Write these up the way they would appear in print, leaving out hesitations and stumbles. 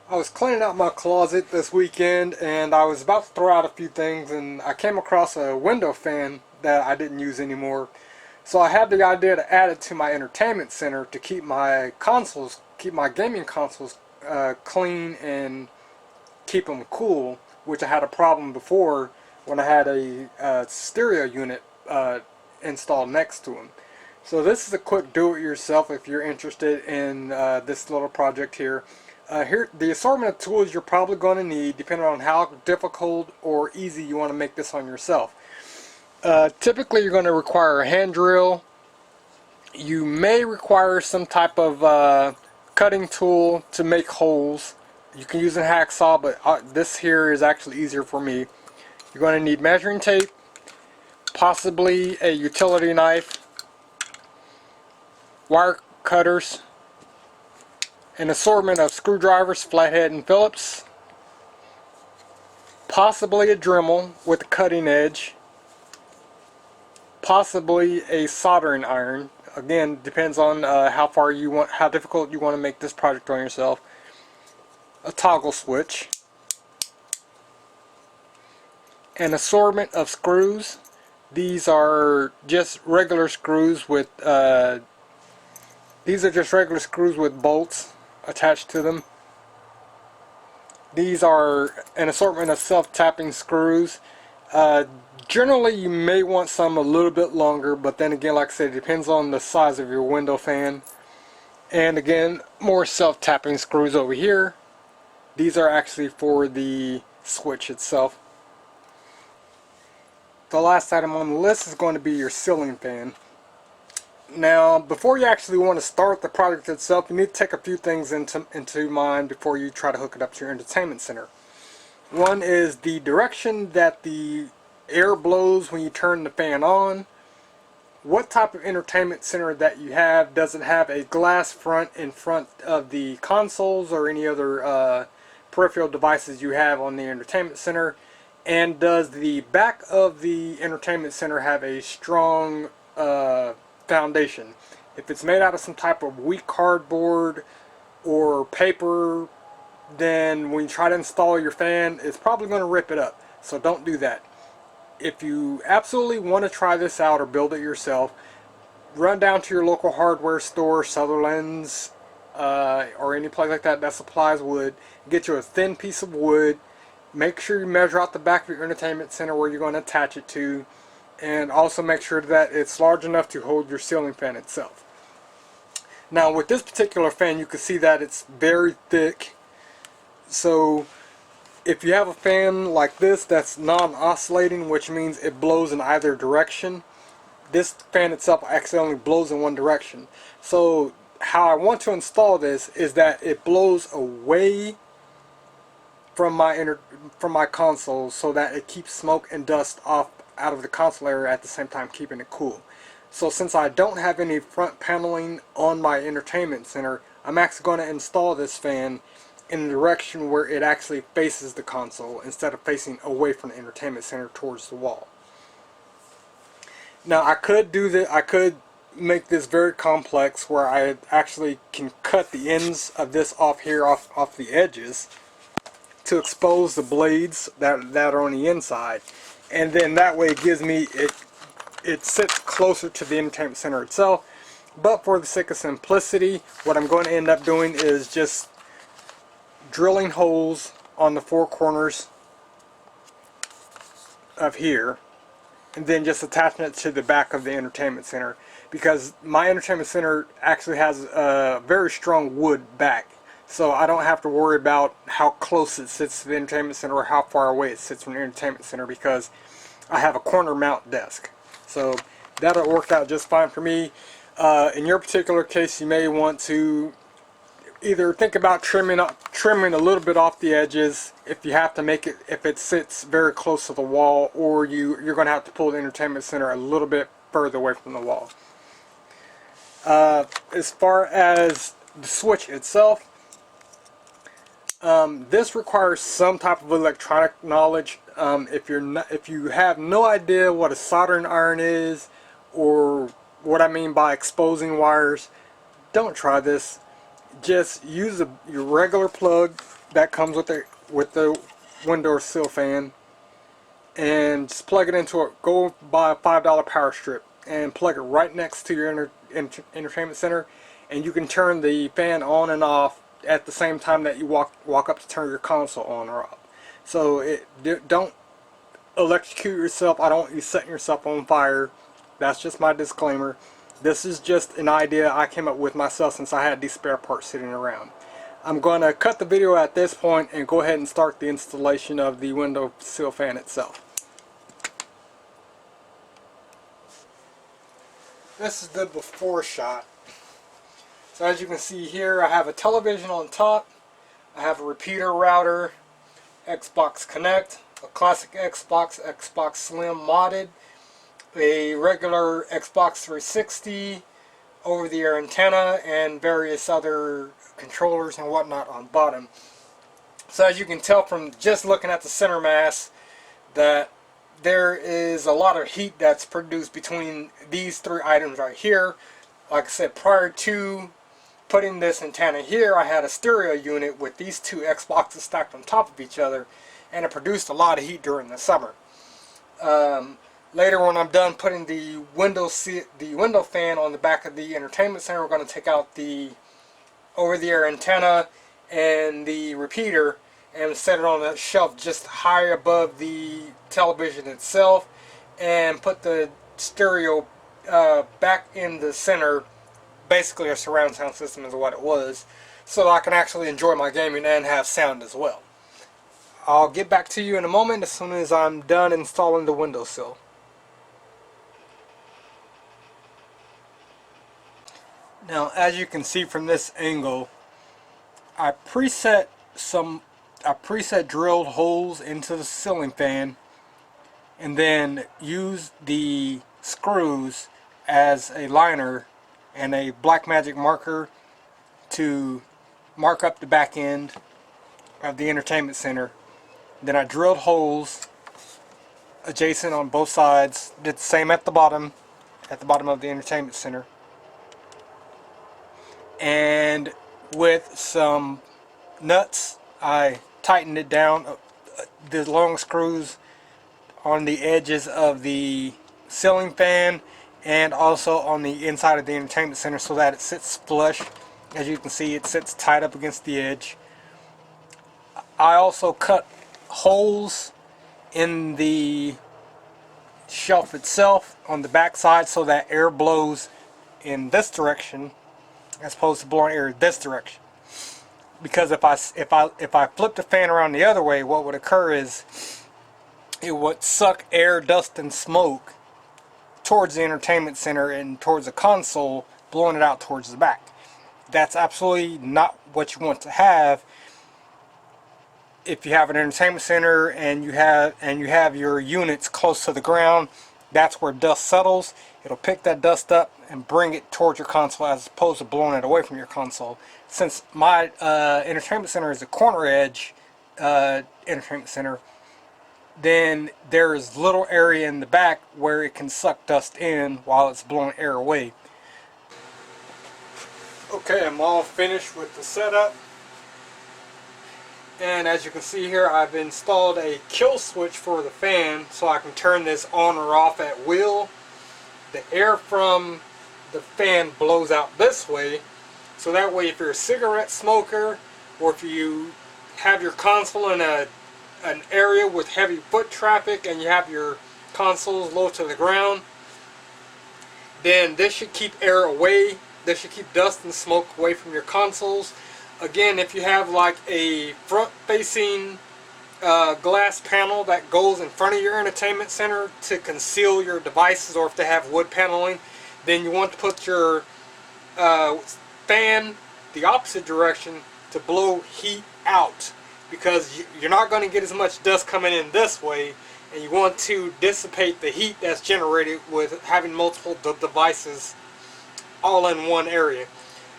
I was cleaning out my closet this weekend and I was about to throw out a few things and I came across a window fan that I didn't use anymore. So I had the idea to add it to my entertainment center to keep my consoles, keep my gaming consoles clean and keep them cool, which I had a problem before when I had a stereo unit installed next to them. So this is a quick do-it-yourself if you're interested in this little project here. Here, the assortment of tools you're probably going to need, depending on how difficult or easy you want to make this on yourself. Typically, you're going to require a hand drill. You may require some type of cutting tool to make holes. You can use a hacksaw, but this here is actually easier for me. You're going to need measuring tape, possibly a utility knife, wire cutters, an assortment of screwdrivers, flathead and Phillips, possibly a Dremel with a cutting edge, possibly a soldering iron. Again, depends on how difficult you want to make this project on yourself. A toggle switch, an assortment of screws. These are just regular screws with bolts attached to them. These are an assortment of self-tapping screws. Generally you may want some a little bit longer, but then again, like I said, it depends on the size of your window fan. And again, more self-tapping screws over here. These are actually for the switch itself. The last item on the list is going to be your ceiling fan. Now, before you actually want to start the project itself, you need to take a few things into mind before you try to hook it up to your entertainment center. One is the direction that the air blows when you turn the fan on. What type of entertainment center that you have, does it have a glass front in front of the consoles or any other peripheral devices you have on the entertainment center? And does the back of the entertainment center have a strong foundation? If it's made out of some type of weak cardboard or paper, then when you try to install your fan, it's probably going to rip it up. So don't do that. If you absolutely want to try this out or build it yourself, run down to your local hardware store, Sutherland's, or any place like that supplies wood. Get you a thin piece of wood. Make sure you measure out the back of your entertainment center where you're going to attach it to. And also make sure that it's large enough to hold your ceiling fan itself. Now with this particular fan, you can see that it's very thick. So if you have a fan like this that's non-oscillating, which means it blows in either direction, this fan itself actually only blows in one direction. So how I want to install this is that it blows away from my console so that it keeps smoke and dust off out of the console area at the same time keeping it cool. So since I don't have any front paneling on my entertainment center, I'm actually going to install this fan in the direction where it actually faces the console instead of facing away from the entertainment center towards the wall. Now I could do this, I could make this very complex where I actually can cut the ends of this off here, off the edges, to expose the blades that are on the inside, and then that way it gives me it sits closer to the entertainment center itself. But for the sake of simplicity, what I'm going to end up doing is just drilling holes on the four corners of here and then just attaching it to the back of the entertainment center, because my entertainment center actually has a very strong wood back. So I don't have to worry about how close it sits to the entertainment center or how far away it sits from the entertainment center, because I have a corner mount desk. So that'll work out just fine for me. In your particular case, you may want to either think about trimming a little bit off the edges if you have to make it, if it sits very close to the wall, or you're going to have to pull the entertainment center a little bit further away from the wall. As far as the switch itself, this requires some type of electronic knowledge. If you have no idea what a soldering iron is, or what I mean by exposing wires, don't try this. Just use your regular plug that comes with the window or sill fan, and just plug it into it. Go buy a $5 power strip and plug it right next to your entertainment center, and you can turn the fan on and off at the same time that you walk up to turn your console on or off. So don't electrocute yourself. I don't want you setting yourself on fire. That's just my disclaimer. This is just an idea I came up with myself since I had these spare parts sitting around. I'm going to cut the video at this point and go ahead and start the installation of the window sill fan itself. This is the before shot. So as you can see here, I have a television on top, I have a repeater router, Xbox Connect, a classic Xbox, Xbox Slim modded, a regular Xbox 360, over-the-air antenna, and various other controllers and whatnot on bottom. So as you can tell from just looking at the center mass, that there is a lot of heat that's produced between these three items right here. Like I said, prior to putting this antenna here, I had a stereo unit with these two Xboxes stacked on top of each other, and it produced a lot of heat during the summer. Later, when I'm done putting the window fan on the back of the entertainment center, we're going to take out the over-the-air antenna and the repeater and set it on a shelf just high above the television itself, and put the stereo back in the center. Basically a surround sound system is what it was, so that I can actually enjoy my gaming and have sound as well. I'll get back to you in a moment as soon as I'm done installing the windowsill. Now, as you can see from this angle, I preset drilled holes into the ceiling fan, and then use the screws as a liner and a black magic marker to mark up the back end of the entertainment center. Then I drilled holes adjacent on both sides. Did the same at the bottom of the entertainment center. And with some nuts, I tightened it down, the long screws on the edges of the ceiling fan and also on the inside of the entertainment center, so that it sits flush. As you can see, it sits tight up against the edge. I also cut holes in the shelf itself on the back side so that air blows in this direction as opposed to blowing air this direction. Because if I flip the fan around the other way, what would occur is it would suck air, dust, and smoke towards the entertainment center and towards the console, blowing it out towards the back. That's absolutely not what you want to have. If you have an entertainment center and you have your units close to the ground, that's where dust settles. It'll pick that dust up and bring it towards your console as opposed to blowing it away from your console. Since my entertainment center is a corner edge entertainment center, then there is little area in the back where it can suck dust in while it's blowing air away. Okay, I'm all finished with the setup. And as you can see here, I've installed a kill switch for the fan so I can turn this on or off at will. The air from the fan blows out this way, so that way if you're a cigarette smoker or if you have your console in an area with heavy foot traffic and you have your consoles low to the ground, then this should keep air away. This should keep dust and smoke away from your consoles. Again, if you have like a front-facing glass panel that goes in front of your entertainment center to conceal your devices, or if they have wood paneling, then you want to put your fan the opposite direction to blow heat out, because you're not going to get as much dust coming in this way, and you want to dissipate the heat that's generated with having multiple devices all in one area.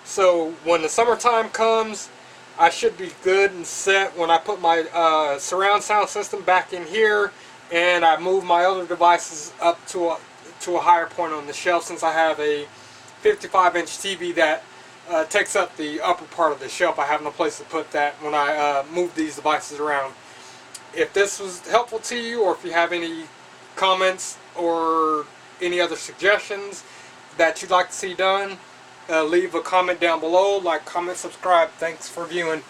So when the summertime comes, I should be good and set when I put my surround sound system back in here and I move my other devices up to a higher point on the shelf, since I have a 55-inch TV that takes up the upper part of the shelf. I have no place to put that when I move these devices around. If this was helpful to you, or if you have any comments or any other suggestions that you'd like to see done, leave a comment down below. Like, comment, subscribe. Thanks for viewing.